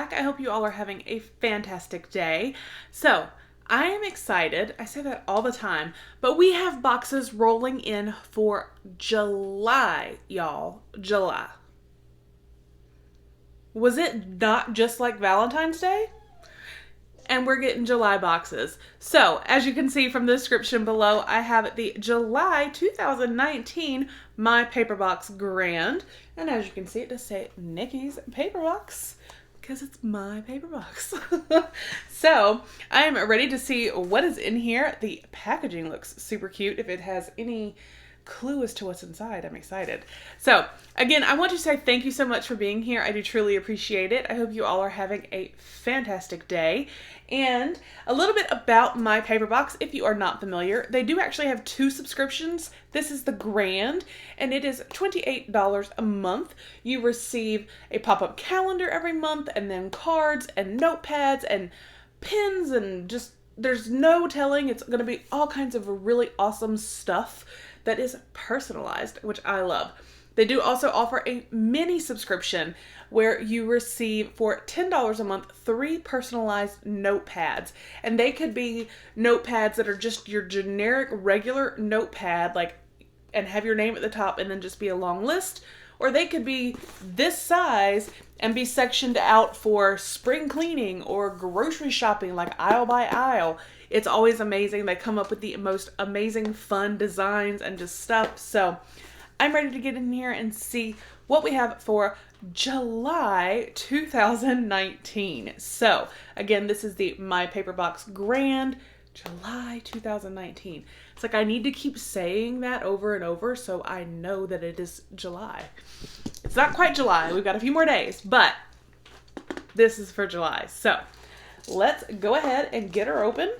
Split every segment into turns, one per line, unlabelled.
back. I hope you all are having a fantastic day. So, I am excited. I say that all the time, but we have boxes rolling in for July, y'all. July. Was it not just like Valentine's Day? And we're getting July boxes. So, as you can see from the description below, I have the July 2019 My Paper Box Grand. And as you can see, it does say Nicki's Paper Box because it's my paper box. So, I am ready to see what is in here. The packaging looks super cute. If it has any clue as to what's inside, I'm excited. So again, I want to say thank you so much for being here. I do truly appreciate it. I hope you all are having a fantastic day. And a little bit about My Paper Box, if you are not familiar, they do actually have 2 subscriptions. This is the Grand, and it is $28 a month. You receive a pop-up calendar every month, and then cards and notepads and pins, and just there's no telling. It's going to be all kinds of really awesome stuff that is personalized, which I love. They do also offer a mini subscription where you receive for $10 a month 3 personalized notepads. And they could be notepads that are just your generic regular notepad, like, and have your name at the top and then just be a long list. Or they could be this size and be sectioned out for spring cleaning or grocery shopping, like aisle by aisle. It's always amazing. They come up with the most amazing fun designs and just stuff. So I'm ready to get in here and see what we have for July 2019. So again, this is the My Paper Box Grand July 2019. It's like I need to keep saying that over and over so I know that it is July. It's not quite July. We've got a few more days, but this is for July. So let's go ahead and get her open.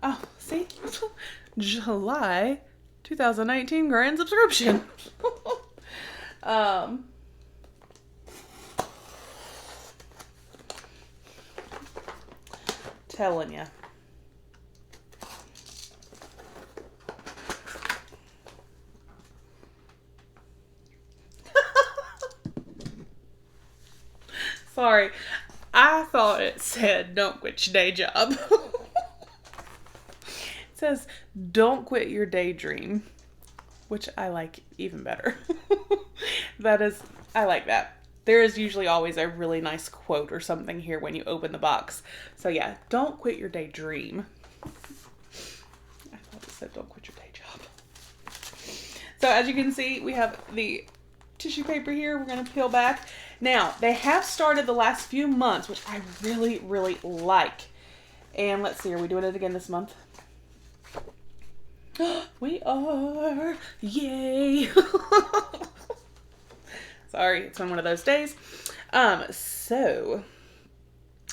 Oh, see? July 2019 grand subscription. Telling you. Sorry, I thought it said don't quit your day job. It says don't quit your daydream, which I like even better. I like that. There is usually always a really nice quote or something here when you open the box. So yeah, don't quit your daydream. I thought it said don't quit your day job. So as you can see, we have the tissue paper here. We're going to peel back. Now, they have started the last few months, which I really, really like. And let's see, are we doing it again this month? We are. Yay. Sorry, it's been one of those days. So,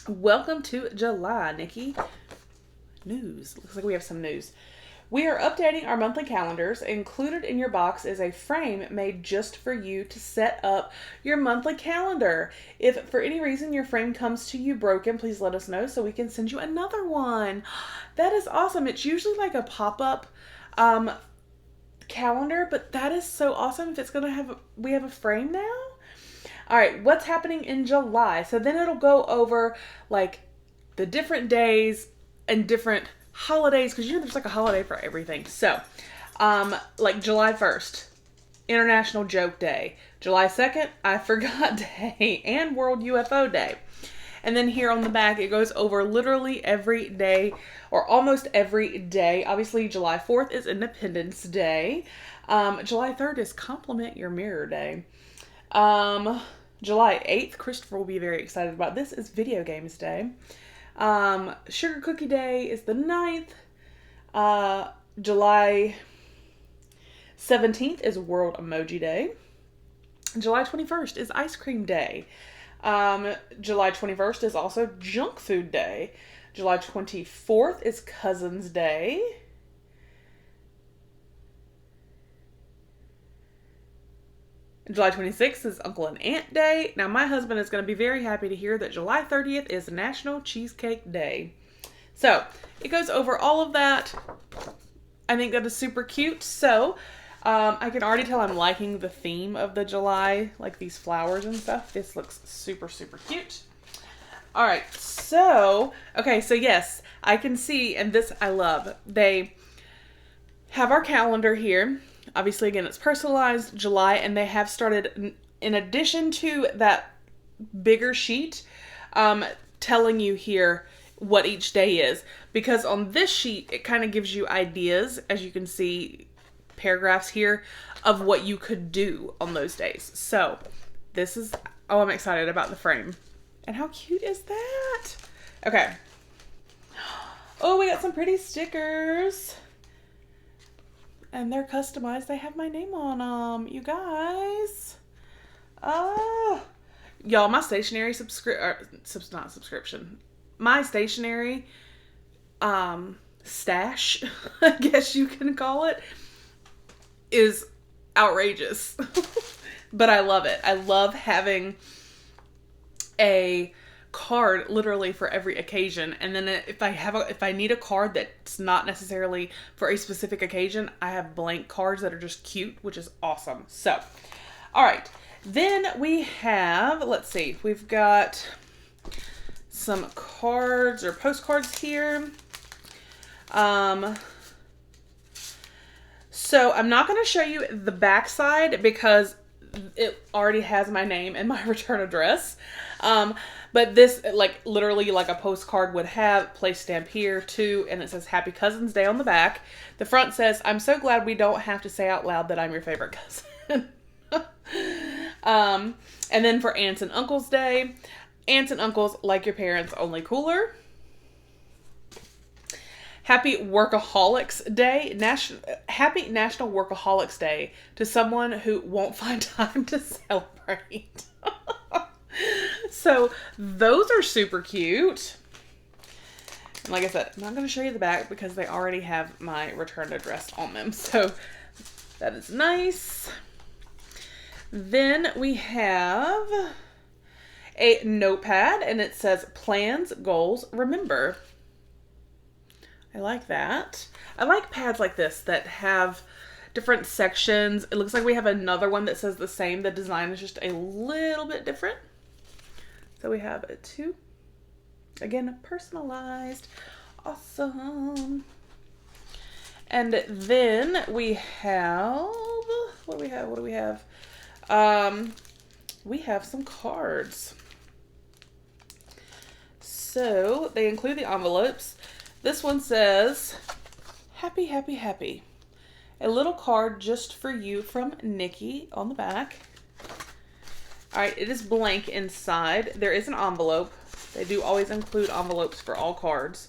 welcome to July, Nicki. News. Looks like we have some news. We are updating our monthly calendars. Included in your box is a frame made just for you to set up your monthly calendar. If for any reason your frame comes to you broken, please let us know so we can send you another one. That is awesome. It's usually like a pop-up calendar, but that is so awesome if it's going to have, we have a frame now. All right, what's happening in July? So then it'll go over like the different days and different holidays, because there's like a holiday for everything. So like July 1st, International Joke Day. July 2nd, I Forgot Day, and World UFO Day. And then here on the back, it goes over literally every day, or almost every day. Obviously, July 4th is Independence Day. July 3rd is Compliment Your Mirror Day. July 8th, Christopher will be very excited about this, is Video Games Day. Sugar Cookie Day is the 9th. July 17th is World Emoji Day. July 21st is Ice Cream Day. July 21st is also Junk Food Day. July 24th is Cousins Day. July 26th is Uncle and Aunt Day. Now, my husband is going to be very happy to hear that July 30th is National Cheesecake Day. So, it goes over all of that. I think that is super cute. So, I can already tell I'm liking the theme of the July, like these flowers and stuff. This looks super, super cute. All right, so, okay, so yes, I can see, and this I love. They have our calendar here. Obviously, again, it's personalized July, and they have started, in addition to that bigger sheet, telling you here what each day is. Because on this sheet, it kind of gives you ideas, as you can see, paragraphs here of what you could do on those days. So this is, oh, I'm excited about the frame. And how cute is that? Okay. Oh, we got some pretty stickers. And they're customized. They have my name on them. You guys. Oh. Y'all, my stationery not subscription. My stationery stash, I guess you can call it, is outrageous. But I love it. I love having a card literally for every occasion. And then if I need a card that's not necessarily for a specific occasion, I have blank cards that are just cute, which is awesome. So, all right. Then we have, let's see, we've got some cards or postcards here. So I'm not going to show you the back side because it already has my name and my return address. But this, like, literally like a postcard would have, place stamp here too, and it says Happy Cousin's Day on the back. The front says, I'm so glad we don't have to say out loud that I'm your favorite cousin. And then for Aunts and Uncles Day, Aunts and Uncles, like your parents, only cooler. Happy Workaholics Day. Happy National Workaholics Day to someone who won't find time to celebrate. So those are super cute. And like I said, I'm not going to show you the back because they already have my return address on them. So that is nice. Then we have a notepad and it says plans, goals, remember. I like that. I like pads like this that have different sections. It looks like we have another one that says the same. The design is just a little bit different. So we have two. Again, personalized. Awesome. And then we have, what do we have? We have some cards. So they include the envelopes. This one says, Happy, happy, happy. A little card just for you from Nicki on the back. All right, it is blank inside. There is an envelope. They do always include envelopes for all cards.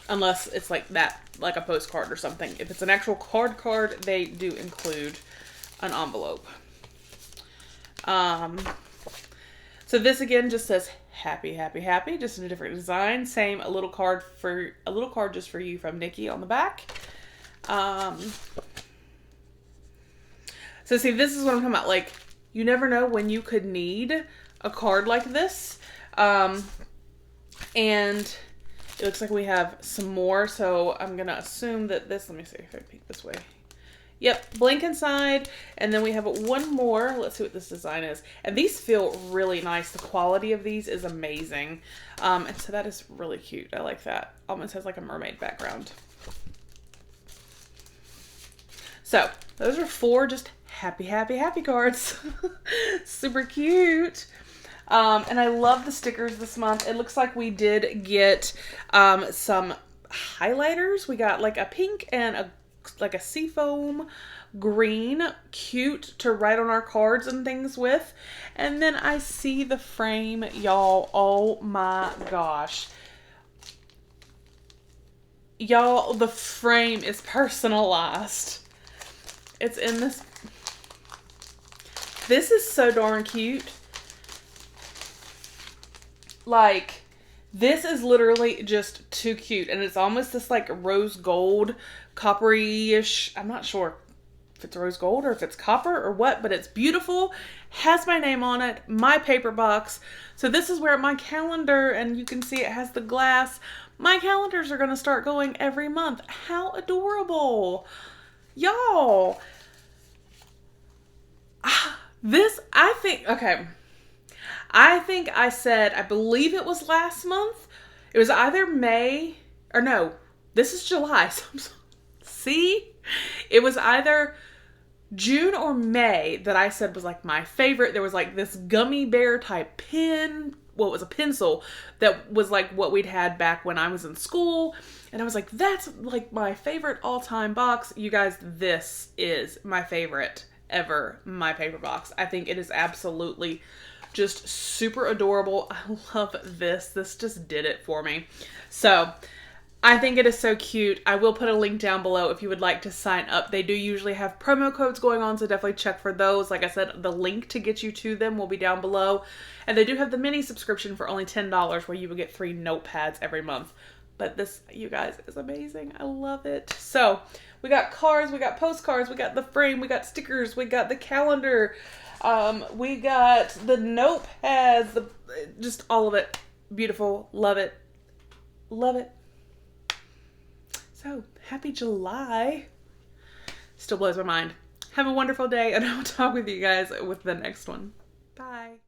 Unless it's like that, like a postcard or something. If it's an actual card, they do include an envelope. So this again just says Happy, happy, happy, just in a different design. Same, a little card just for you from Nicki on the back. So see, this is what I'm talking about. Like, you never know when you could need a card like this. And it looks like we have some more. So I'm going to assume that this, let me see if I peek this way. Yep, blank inside. And then we have one more. Let's see what this design is. And these feel really nice. The quality of these is amazing. And so that is really cute. I like that. Almost has like a mermaid background. So those are 4 just happy, happy, happy cards. Super cute. And I love the stickers this month. It looks like we did get some highlighters. We got like a pink and like a seafoam green, cute to write on our cards and things with. And then I see the frame, y'all. Oh my gosh. Y'all, the frame is personalized. It's in this. This is so darn cute. Like, this is literally just too cute. And it's almost this like rose gold, coppery-ish. I'm not sure if it's rose gold or if it's copper or what, but it's beautiful. Has my name on it, my paper box. So this is where my calendar, and you can see it has the glass. My calendars are going to start going every month. How adorable. Y'all, This, I think, okay. I think I said, I believe it was last month. It was either May, or no, this is July. See? It was either June or May that I said was like my favorite. There was like this gummy bear type pen. Well, it was a pencil that was like what we'd had back when I was in school. And I was like, that's like my favorite all-time box. You guys, this is my favorite ever. My favorite box. I think it is absolutely just super adorable. I love this. This just did it for me. So I think it is so cute. I will put a link down below if you would like to sign up. They do usually have promo codes going on, so definitely check for those. Like I said, the link to get you to them will be down below. And they do have the mini subscription for only $10 where you will get 3 notepads every month. But this, you guys, is amazing. I love it. So we got cards, we got postcards, we got the frame, we got stickers, we got the calendar, we got the notepads, just all of it. Beautiful. Love it. Love it. So, happy July. Still blows my mind. Have a wonderful day, and I will talk with you guys with the next one. Bye.